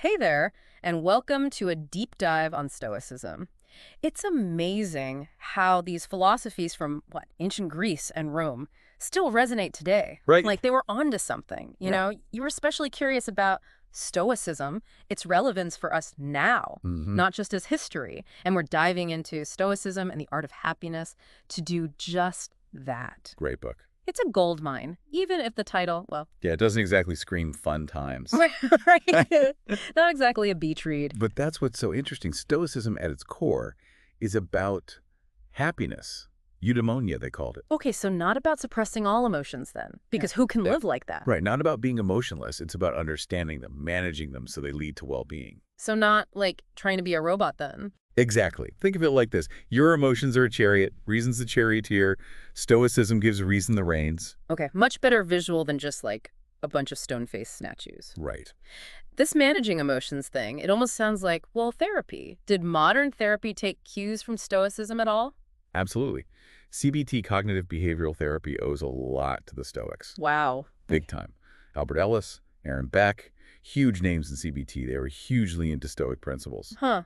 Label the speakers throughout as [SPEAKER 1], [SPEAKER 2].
[SPEAKER 1] Hey there, and welcome to a deep dive on Stoicism. It's amazing how these philosophies from, ancient Greece and Rome still resonate today.
[SPEAKER 2] Right.
[SPEAKER 1] Like they were onto something.
[SPEAKER 2] Yeah.
[SPEAKER 1] You were especially curious about Stoicism, its relevance for us now,
[SPEAKER 2] Hmm.
[SPEAKER 1] not just as history. And we're diving into Stoicism and the art of happiness to do just that.
[SPEAKER 2] Great book.
[SPEAKER 1] It's a gold mine, even if the title, well,
[SPEAKER 2] Yeah, it doesn't exactly scream fun times.
[SPEAKER 1] right? Not exactly a beach read.
[SPEAKER 2] But that's what's so interesting. Stoicism at its core is about happiness. Eudaimonia, they called it.
[SPEAKER 1] Okay, so not about suppressing all emotions then, because who can
[SPEAKER 2] Yeah.
[SPEAKER 1] live like that?
[SPEAKER 2] Right, not about being emotionless. It's about understanding them, managing them so they lead to well-being.
[SPEAKER 1] So not like trying to be a robot then.
[SPEAKER 2] Exactly. Think of it like this. Your emotions are a chariot. Reason's the charioteer. Stoicism gives reason the reins.
[SPEAKER 1] Okay, much better visual than just like a bunch of stone-faced statues.
[SPEAKER 2] Right.
[SPEAKER 1] This managing emotions thing, it almost sounds like, well, therapy. Did modern therapy take cues from Stoicism at all?
[SPEAKER 2] Absolutely. CBT, cognitive behavioral therapy, owes a lot to the Stoics.
[SPEAKER 1] Wow.
[SPEAKER 2] Big time. Albert Ellis, Aaron Beck, huge names in CBT. They were hugely into Stoic principles.
[SPEAKER 1] Huh.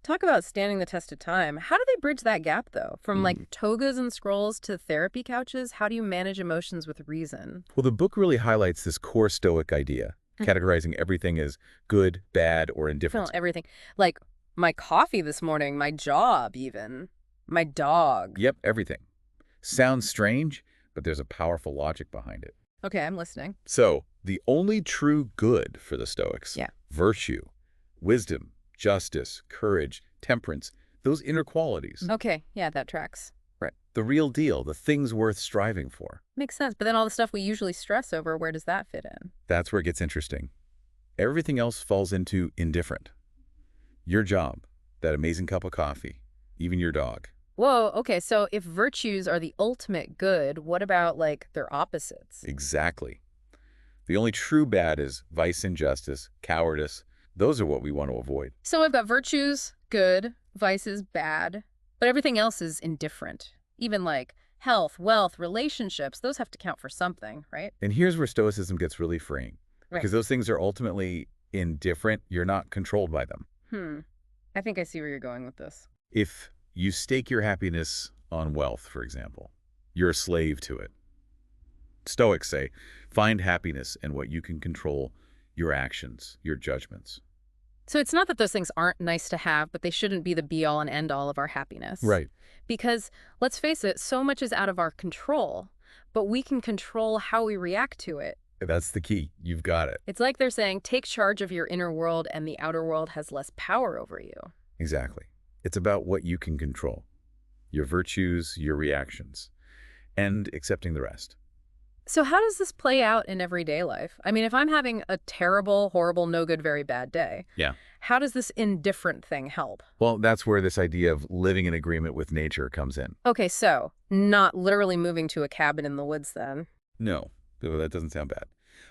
[SPEAKER 1] Talk about standing the test of time. How do they bridge that gap, though? From like togas and scrolls to therapy couches, how do you manage emotions with reason?
[SPEAKER 2] Well, the book really highlights this core Stoic idea, categorizing everything as good, bad, or
[SPEAKER 1] Well,
[SPEAKER 2] indifferent.
[SPEAKER 1] everything. Like my coffee this morning, my job even, my dog.
[SPEAKER 2] Yep, everything. Sounds strange, but there's a powerful logic behind it.
[SPEAKER 1] Okay, I'm listening.
[SPEAKER 2] So, the only true good for the Stoics,
[SPEAKER 1] Yeah.
[SPEAKER 2] virtue, wisdom, justice, courage, temperance, those inner qualities.
[SPEAKER 1] Okay, yeah, that tracks.
[SPEAKER 2] Right. The real deal, the things worth striving for.
[SPEAKER 1] Makes sense. But then all the stuff we usually stress over, where does that fit in?
[SPEAKER 2] That's where it gets interesting. Everything else falls into indifferent. Your job, that amazing cup of coffee, even your dog.
[SPEAKER 1] Whoa, okay, so if virtues are the ultimate good, what about like their opposites?
[SPEAKER 2] Exactly. The only true bad is vice, injustice, cowardice. Those are what we want to avoid.
[SPEAKER 1] So we've got virtues, good, vices, bad, but everything else is indifferent. Even like health, wealth, relationships, those have to count for something, right?
[SPEAKER 2] And here's where Stoicism gets really freeing.
[SPEAKER 1] Right.
[SPEAKER 2] Because those things are ultimately indifferent. You're not controlled by them.
[SPEAKER 1] I think I see where you're going with this.
[SPEAKER 2] If you stake your happiness on wealth, for example, you're a slave to it. Stoics say, find happiness in what you can control, your actions, your judgments.
[SPEAKER 1] So it's not that those things aren't nice to have, but they shouldn't be the be-all and end-all of our happiness.
[SPEAKER 2] Right.
[SPEAKER 1] Because, let's face it, so much is out of our control, but we can control how we react to it.
[SPEAKER 2] That's the key. You've got it.
[SPEAKER 1] It's like they're saying, take charge of your inner world and the outer world has less power over you.
[SPEAKER 2] Exactly. It's about what you can control. Your virtues, your reactions, and accepting the rest.
[SPEAKER 1] So how does this play out in everyday life? I mean, if I'm having a terrible, horrible, no good, very bad day,
[SPEAKER 2] Yeah.
[SPEAKER 1] how does this indifferent thing help?
[SPEAKER 2] Well, that's where this idea of living in agreement with nature comes in.
[SPEAKER 1] Okay, so not literally moving to a cabin in the woods then.
[SPEAKER 2] No, though that doesn't sound bad.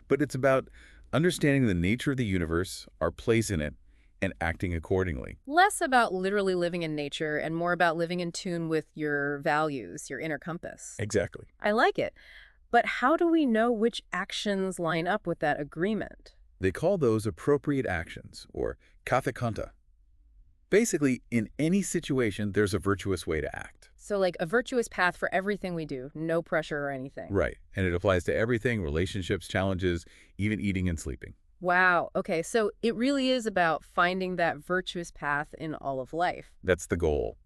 [SPEAKER 2] But it's about understanding the nature of the universe, our place in it, and acting accordingly.
[SPEAKER 1] Less about literally living in nature and more about living in tune with your values, your inner compass.
[SPEAKER 2] Exactly.
[SPEAKER 1] I like it. But how do we know which actions line up with that agreement?
[SPEAKER 2] They call those appropriate actions, or kathekanta. Basically, in any situation, there's a virtuous way to act.
[SPEAKER 1] So like a virtuous path for everything we do, no pressure or anything.
[SPEAKER 2] Right. And it applies to everything, relationships, challenges, even eating and sleeping.
[SPEAKER 1] Wow. Okay, so it really is about finding that virtuous path in all of life.
[SPEAKER 2] That's the goal.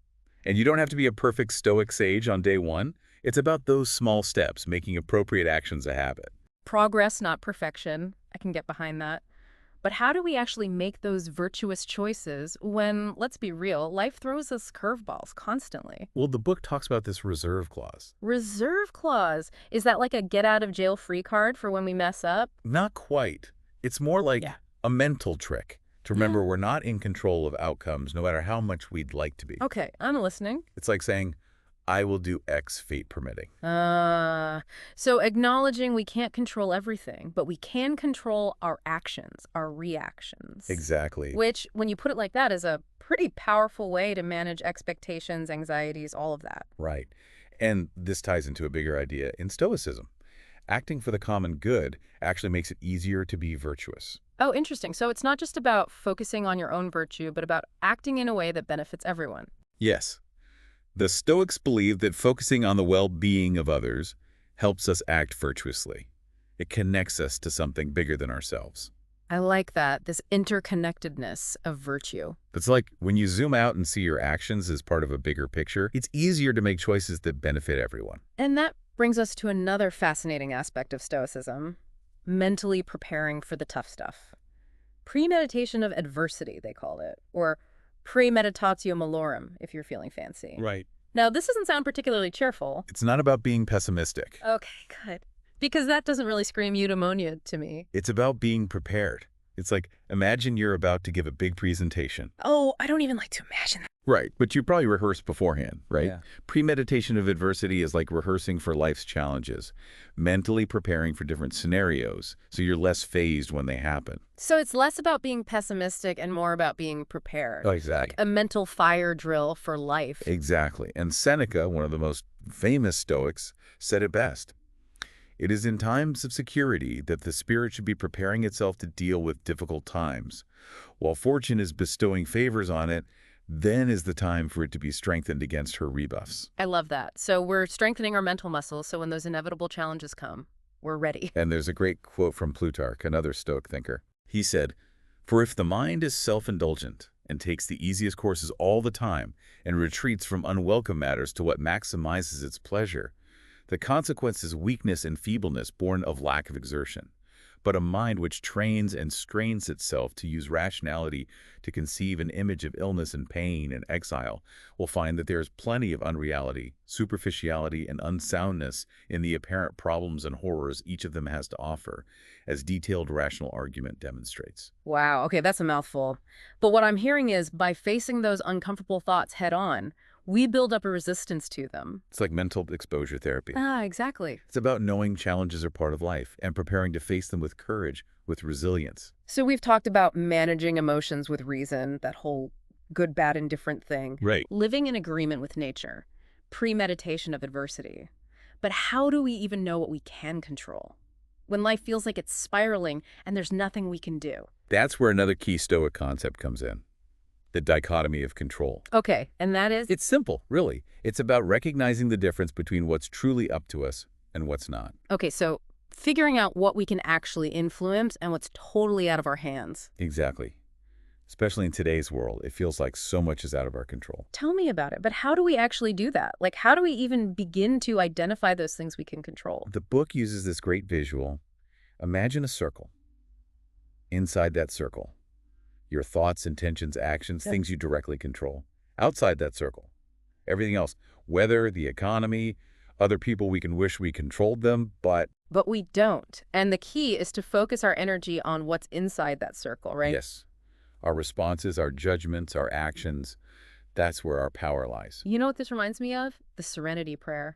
[SPEAKER 2] And you don't have to be a perfect Stoic sage on day one. It's about those small steps, making appropriate actions a habit.
[SPEAKER 1] Progress, not perfection. I can get behind that. But how do we actually make those virtuous choices when, let's be real, life throws us curveballs constantly?
[SPEAKER 2] Well, the book talks about this reserve clause.
[SPEAKER 1] Reserve clause. Is that like a get out of jail free card for when we mess up?
[SPEAKER 2] Not quite. It's more like
[SPEAKER 1] Yeah.
[SPEAKER 2] a mental trick to remember we're not in control of outcomes, no matter how much we'd like to be.
[SPEAKER 1] Okay, I'm listening.
[SPEAKER 2] It's like saying, I will do X, fate permitting.
[SPEAKER 1] So acknowledging we can't control everything, but we can control our actions, our reactions.
[SPEAKER 2] Exactly.
[SPEAKER 1] Which, when you put it like that, is a pretty powerful way to manage expectations, anxieties, all of that.
[SPEAKER 2] Right. And this ties into a bigger idea in Stoicism. Acting for the common good actually makes it easier to be virtuous.
[SPEAKER 1] Oh, interesting. So it's not just about focusing on your own virtue, but about acting in a way that benefits everyone.
[SPEAKER 2] Yes, the Stoics believe that focusing on the well-being of others helps us act virtuously. It connects us to something bigger than ourselves.
[SPEAKER 1] I like that, this interconnectedness of virtue.
[SPEAKER 2] It's like when you zoom out and see your actions as part of a bigger picture, it's easier to make choices that benefit everyone.
[SPEAKER 1] And that brings us to another fascinating aspect of Stoicism, mentally preparing for the tough stuff. Premeditation of adversity, they call it, or premeditatio malorum, if you're feeling fancy.
[SPEAKER 2] Right.
[SPEAKER 1] Now, this doesn't sound particularly cheerful.
[SPEAKER 2] It's not about being pessimistic.
[SPEAKER 1] Okay, good. Because that doesn't really scream eudaimonia to me.
[SPEAKER 2] It's about being prepared. It's like, imagine you're about to give a big presentation.
[SPEAKER 1] Oh, I don't even like to imagine that.
[SPEAKER 2] Right, but you probably rehearse beforehand, right?
[SPEAKER 1] Yeah.
[SPEAKER 2] Premeditation of adversity is like rehearsing for life's challenges, mentally preparing for different scenarios, so you're less phased when they happen.
[SPEAKER 1] So it's less about being pessimistic and more about being prepared.
[SPEAKER 2] Oh, exactly.
[SPEAKER 1] A mental fire drill for life.
[SPEAKER 2] Exactly. And Seneca, one of the most famous Stoics, said it best. It is in times of security that the spirit should be preparing itself to deal with difficult times. While fortune is bestowing favors on it, then is the time for it to be strengthened against her rebuffs.
[SPEAKER 1] I love that. So we're strengthening our mental muscles so when those inevitable challenges come, we're ready.
[SPEAKER 2] And there's a great quote from Plutarch, another Stoic thinker. He said, "For if the mind is self-indulgent and takes the easiest courses all the time and retreats from unwelcome matters to what maximizes its pleasure, the consequence is weakness and feebleness born of lack of exertion. But a mind which trains and strains itself to use rationality to conceive an image of illness and pain and exile will find that there is plenty of unreality, superficiality, and unsoundness in the apparent problems and horrors each of them has to offer, as detailed rational argument demonstrates."
[SPEAKER 1] Wow, okay, that's a mouthful. But what I'm hearing is by facing those uncomfortable thoughts head on, we build up a resistance to them.
[SPEAKER 2] It's like mental exposure therapy.
[SPEAKER 1] Ah, exactly.
[SPEAKER 2] It's about knowing challenges are part of life and preparing to face them with courage, with resilience.
[SPEAKER 1] So we've talked about managing emotions with reason, that whole good, bad, indifferent thing.
[SPEAKER 2] Right.
[SPEAKER 1] Living in agreement with nature, premeditation of adversity. But how do we even know what we can control? When life feels like it's spiraling and there's nothing we can do.
[SPEAKER 2] That's where another key Stoic concept comes in. The dichotomy of control.
[SPEAKER 1] Okay, and that is?
[SPEAKER 2] It's simple, really. It's about recognizing the difference between what's truly up to us and what's not.
[SPEAKER 1] Okay, so figuring out what we can actually influence and what's totally out of our hands.
[SPEAKER 2] Exactly. Especially in today's world, it feels like so much is out of our control.
[SPEAKER 1] Tell me about it. But how do we actually do that? Like, how do we even begin to identify those things we can control?
[SPEAKER 2] The book uses this great visual. Imagine a circle. Inside that circle, your thoughts, intentions, actions,
[SPEAKER 1] Yep.
[SPEAKER 2] things you directly control. Outside that circle, everything else, weather, the economy, other people, we can wish we controlled them, but
[SPEAKER 1] But we don't. And the key is to focus our energy on what's inside that circle, right?
[SPEAKER 2] yes, our responses, our judgments, our actions, that's where our power lies.
[SPEAKER 1] You know what this reminds me of? The serenity prayer.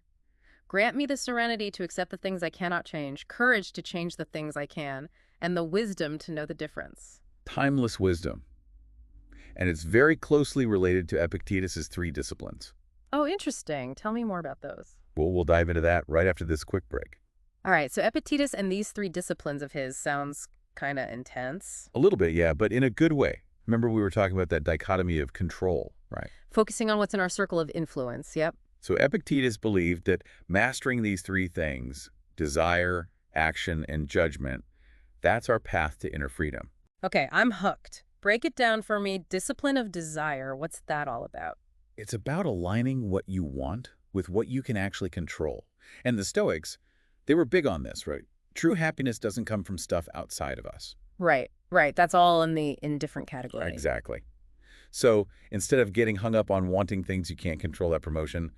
[SPEAKER 1] Grant me the serenity to accept the things I cannot change, courage to change the things I can, and the wisdom to know the difference.
[SPEAKER 2] Timeless wisdom. And it's very closely related to Epictetus's 3 disciplines.
[SPEAKER 1] Oh, interesting. Tell me more about those.
[SPEAKER 2] Well, we'll dive into that right after this quick break.
[SPEAKER 1] All right, so Epictetus and these 3 disciplines of his sounds kind of intense.
[SPEAKER 2] A little bit, yeah, but in a good way. Remember we were talking about that dichotomy of control, right?
[SPEAKER 1] Focusing on what's in our circle of influence, yep.
[SPEAKER 2] So Epictetus believed that mastering these 3 things, desire, action, and judgment, that's our path to inner freedom.
[SPEAKER 1] Okay, I'm hooked. Break it down for me. Discipline of desire, what's that all about?
[SPEAKER 2] It's about aligning what you want with what you can actually control. And the Stoics, they were big on this, right? True happiness doesn't come from stuff outside of us.
[SPEAKER 1] Right. That's all in the indifferent category.
[SPEAKER 2] Exactly. So instead of getting hung up on wanting things you can't control, that promotion,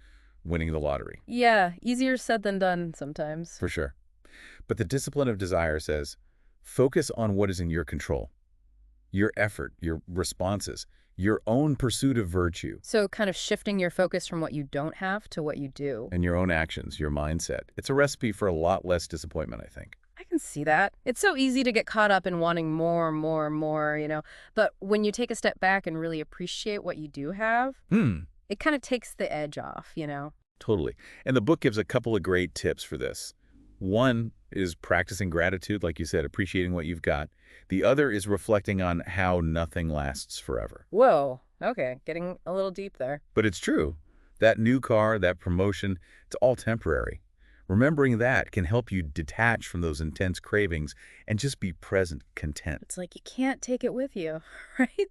[SPEAKER 2] winning the lottery.
[SPEAKER 1] Yeah, easier said than done sometimes.
[SPEAKER 2] For sure. But the discipline of desire says, focus on what is in your control. Your effort, your responses, your own pursuit of virtue.
[SPEAKER 1] So kind of shifting your focus from what you don't have to what you do.
[SPEAKER 2] And your own actions, your mindset. It's a recipe for a lot less disappointment, I think.
[SPEAKER 1] I can see that. It's so easy to get caught up in wanting more, But when you take a step back and really appreciate what you do have, it kind of takes the edge off.
[SPEAKER 2] Totally. And the book gives a couple of great tips for this. One is practicing gratitude, like you said, appreciating what you've got. The other is reflecting on how nothing lasts forever.
[SPEAKER 1] Whoa. Okay, getting a little deep there.
[SPEAKER 2] But it's true. That new car, that promotion, it's all temporary. Remembering that can help you detach from those intense cravings and just be present, content.
[SPEAKER 1] It's like you can't take it with you, right?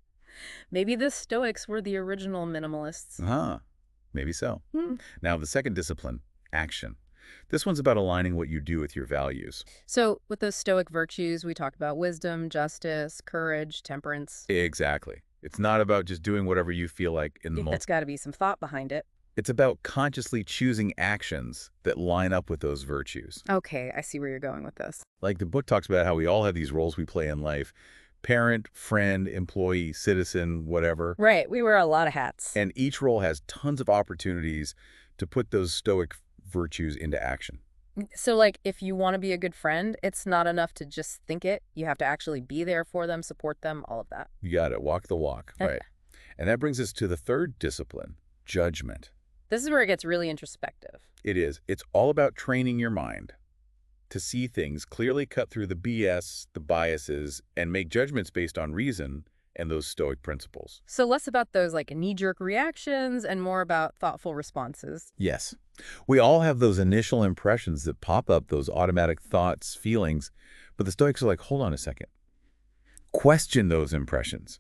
[SPEAKER 1] Maybe the Stoics were the original minimalists.
[SPEAKER 2] Uh-huh. Maybe so.
[SPEAKER 1] Hmm.
[SPEAKER 2] Now, the second discipline, action. This one's about aligning what you do with your values.
[SPEAKER 1] So, with those Stoic virtues, we talk about wisdom, justice, courage, temperance.
[SPEAKER 2] Exactly. It's not about just doing whatever you feel like in the
[SPEAKER 1] Yeah,
[SPEAKER 2] moment.
[SPEAKER 1] there's got to be some thought behind it.
[SPEAKER 2] It's about consciously choosing actions that line up with those virtues.
[SPEAKER 1] Okay, I see where you're going with this.
[SPEAKER 2] Like the book talks about how we all have these roles we play in life: parent, friend, employee, citizen, whatever.
[SPEAKER 1] Right, we wear a lot of hats.
[SPEAKER 2] And each role has tons of opportunities to put those stoic virtues into action.
[SPEAKER 1] So, like, if you want to be a good friend, it's not enough to just think it. You have to actually be there for them, support them, all of that.
[SPEAKER 2] You got it. Walk the walk.
[SPEAKER 1] Okay.
[SPEAKER 2] Right. And that brings us to the third discipline, judgment.
[SPEAKER 1] This is where it gets really introspective.
[SPEAKER 2] It is. It's all about training your mind to see things clearly, cut through the BS, the biases, and make judgments based on reason and those stoic principles.
[SPEAKER 1] So, less about those, like, knee-jerk reactions and more about thoughtful responses.
[SPEAKER 2] Yes. We all have those initial impressions that pop up, those automatic thoughts, feelings, but the Stoics are like, hold on a second. Question those impressions.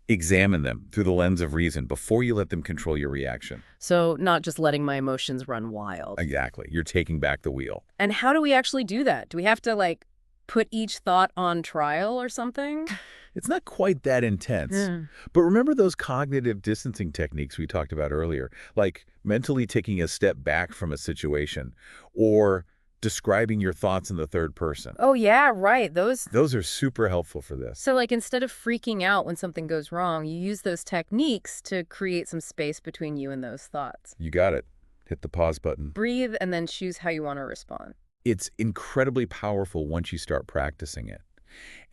[SPEAKER 2] Examine them through the lens of reason before you let them control your reaction.
[SPEAKER 1] So, not just letting my emotions run wild.
[SPEAKER 2] Exactly. You're taking back the wheel.
[SPEAKER 1] And how do we actually do that? Do we have to, like, put each thought on trial or something?
[SPEAKER 2] It's not quite that intense.
[SPEAKER 1] Yeah.
[SPEAKER 2] But remember those cognitive distancing techniques we talked about earlier, like mentally taking a step back from a situation or describing your thoughts in the third person.
[SPEAKER 1] Oh, yeah, right.
[SPEAKER 2] Those are super helpful for this.
[SPEAKER 1] So, like, instead of freaking out when something goes wrong, you use those techniques to create some space between you and those thoughts.
[SPEAKER 2] You got it. Hit the pause button.
[SPEAKER 1] Breathe and then choose how you want to respond.
[SPEAKER 2] It's incredibly powerful once you start practicing it.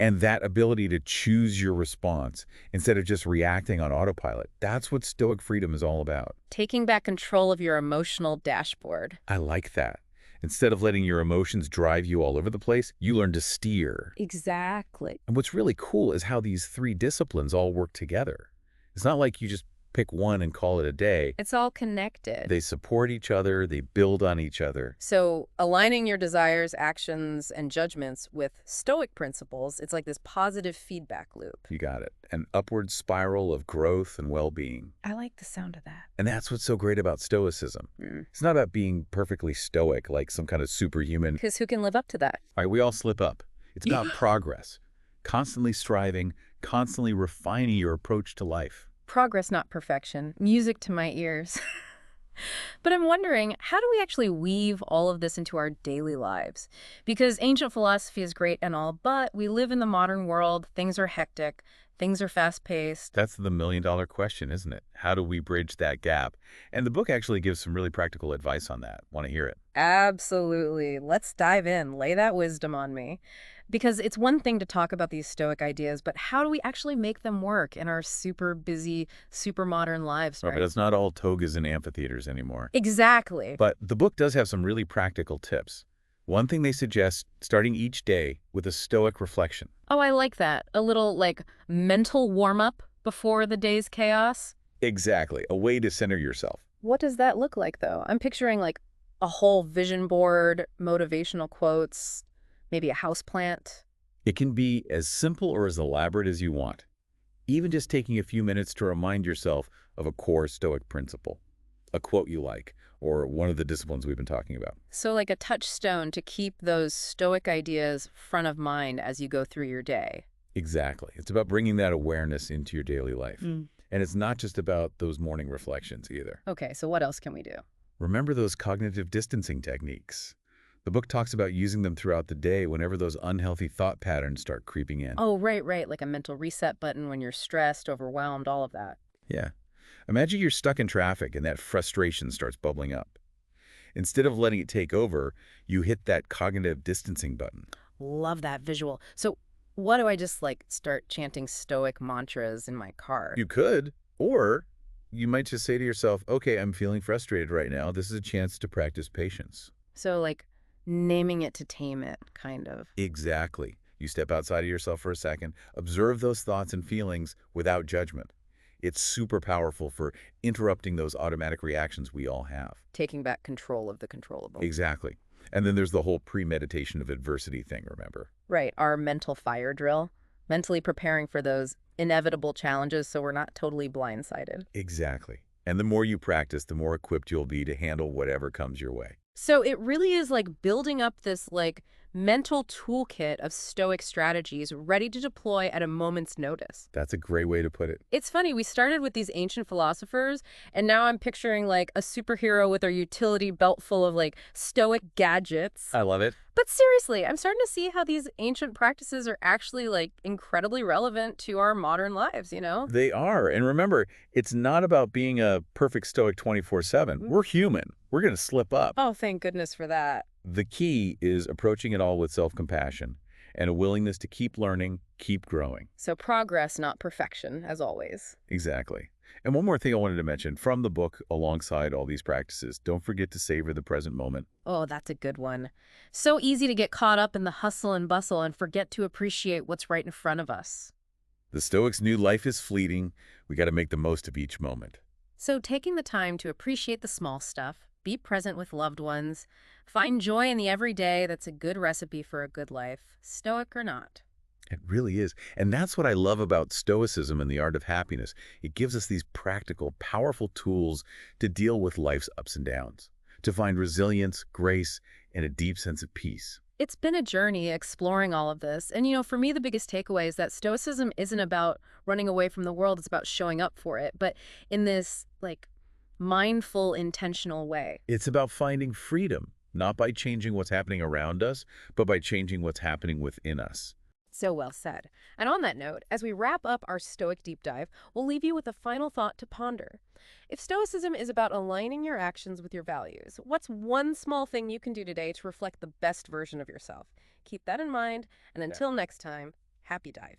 [SPEAKER 2] And that ability to choose your response instead of just reacting on autopilot, that's what Stoic freedom is all about.
[SPEAKER 1] Taking back control of your emotional dashboard.
[SPEAKER 2] I like that. Instead of letting your emotions drive you all over the place, you learn to steer.
[SPEAKER 1] Exactly.
[SPEAKER 2] And what's really cool is how these three disciplines all work together. It's not like you just pick one and call it a day.
[SPEAKER 1] It's all connected.
[SPEAKER 2] They support each other, they build on each other.
[SPEAKER 1] So, aligning your desires, actions, and judgments with Stoic principles, it's like this positive feedback loop.
[SPEAKER 2] You got it. An upward spiral of growth and well-being.
[SPEAKER 1] I like the sound of that.
[SPEAKER 2] And that's what's so great about Stoicism. It's not about being perfectly stoic, like some kind of superhuman.
[SPEAKER 1] Because who can live up to that?
[SPEAKER 2] All right, we all slip up. It's about progress, constantly striving, constantly refining your approach to life.
[SPEAKER 1] Progress, not perfection. Music to my ears. But I'm wondering, how do we actually weave all of this into our daily lives? Because ancient philosophy is great and all, but we live in the modern world. Things are hectic. Things are fast-paced.
[SPEAKER 2] That's the million-dollar question, isn't it? How do we bridge that gap? And the book actually gives some really practical advice on that. Want to hear it?
[SPEAKER 1] Absolutely. Let's dive in. Lay that wisdom on me. Because it's one thing to talk about these Stoic ideas, but how do we actually make them work in our super busy, super modern lives,
[SPEAKER 2] Right,
[SPEAKER 1] right?
[SPEAKER 2] but it's not all togas and amphitheaters anymore.
[SPEAKER 1] Exactly.
[SPEAKER 2] But the book does have some really practical tips. One thing they suggest, starting each day with a Stoic reflection.
[SPEAKER 1] Oh, I like that. A little, like, mental warm-up before the day's chaos.
[SPEAKER 2] Exactly, a way to center yourself.
[SPEAKER 1] What does that look like, though? I'm picturing, like, a whole vision board, motivational quotes, maybe a house plant.
[SPEAKER 2] It can be as simple or as elaborate as you want. Even just taking a few minutes to remind yourself of a core Stoic principle, a quote you like, or one of the disciplines we've been talking about.
[SPEAKER 1] So like a touchstone to keep those Stoic ideas front of mind as you go through your day.
[SPEAKER 2] Exactly. It's about bringing that awareness into your daily life. And it's not just about those morning reflections either.
[SPEAKER 1] Okay, so what else can we do?
[SPEAKER 2] Remember those cognitive distancing techniques. The book talks about using them throughout the day whenever those unhealthy thought patterns start creeping in.
[SPEAKER 1] Oh, right, right. Like a mental reset button when you're stressed, overwhelmed, all of that.
[SPEAKER 2] Yeah. Imagine you're stuck in traffic and that frustration starts bubbling up. Instead of letting it take over, you hit that cognitive distancing button.
[SPEAKER 1] Love that visual. So what do I just like start chanting Stoic mantras in my car?
[SPEAKER 2] You could, or you might just say to yourself, okay, I'm feeling frustrated right now. This is a chance to practice patience.
[SPEAKER 1] So like Naming it to tame it, kind of.
[SPEAKER 2] Exactly. You step outside of yourself for a second, observe those thoughts and feelings without judgment. It's super powerful for interrupting those automatic reactions we all have.
[SPEAKER 1] Taking back control of the controllable.
[SPEAKER 2] Exactly. And then there's the whole premeditation of adversity thing, remember?
[SPEAKER 1] Right, our mental fire drill. Mentally preparing for those inevitable challenges so we're not totally blindsided.
[SPEAKER 2] Exactly. And the more you practice, the more equipped you'll be to handle whatever comes your way.
[SPEAKER 1] So it really is like building up this mental toolkit of Stoic strategies ready to deploy at a moment's notice.
[SPEAKER 2] That's a great way to put it.
[SPEAKER 1] It's funny, we started with these ancient philosophers, and now I'm picturing a superhero with a utility belt full of Stoic gadgets.
[SPEAKER 2] I love it.
[SPEAKER 1] But seriously, I'm starting to see how these ancient practices are actually incredibly relevant to our modern lives, you know?
[SPEAKER 2] They are. And remember, it's not about being a perfect Stoic 24/7. We're human. We're going to slip up.
[SPEAKER 1] Oh, thank goodness for that.
[SPEAKER 2] The key is approaching it all with self-compassion and a willingness to keep learning, keep growing.
[SPEAKER 1] So progress, not perfection, as always.
[SPEAKER 2] Exactly. And one more thing I wanted to mention from the book alongside all these practices, don't forget to savor the present moment.
[SPEAKER 1] Oh, that's a good one. So easy to get caught up in the hustle and bustle and forget to appreciate what's right in front of us.
[SPEAKER 2] The Stoics knew life is fleeting. We got to make the most of each moment.
[SPEAKER 1] So taking the time to appreciate the small stuff, be present with loved ones, find joy in the everyday, that's a good recipe for a good life, Stoic or not.
[SPEAKER 2] It really is. And that's what I love about Stoicism and the art of happiness. It gives us these practical, powerful tools to deal with life's ups and downs, to find resilience, grace, and a deep sense of peace.
[SPEAKER 1] It's been a journey exploring all of this. And, for me, the biggest takeaway is that Stoicism isn't about running away from the world. It's about showing up for it, but in this, mindful, intentional way.
[SPEAKER 2] It's about finding freedom, not by changing what's happening around us, but by changing what's happening within us.
[SPEAKER 1] So well said. And on that note, as we wrap up our Stoic deep dive, we'll leave you with a final thought to ponder. If Stoicism is about aligning your actions with your values, what's one small thing you can do today to reflect the best version of yourself? Keep that in mind, and until next time, happy diving.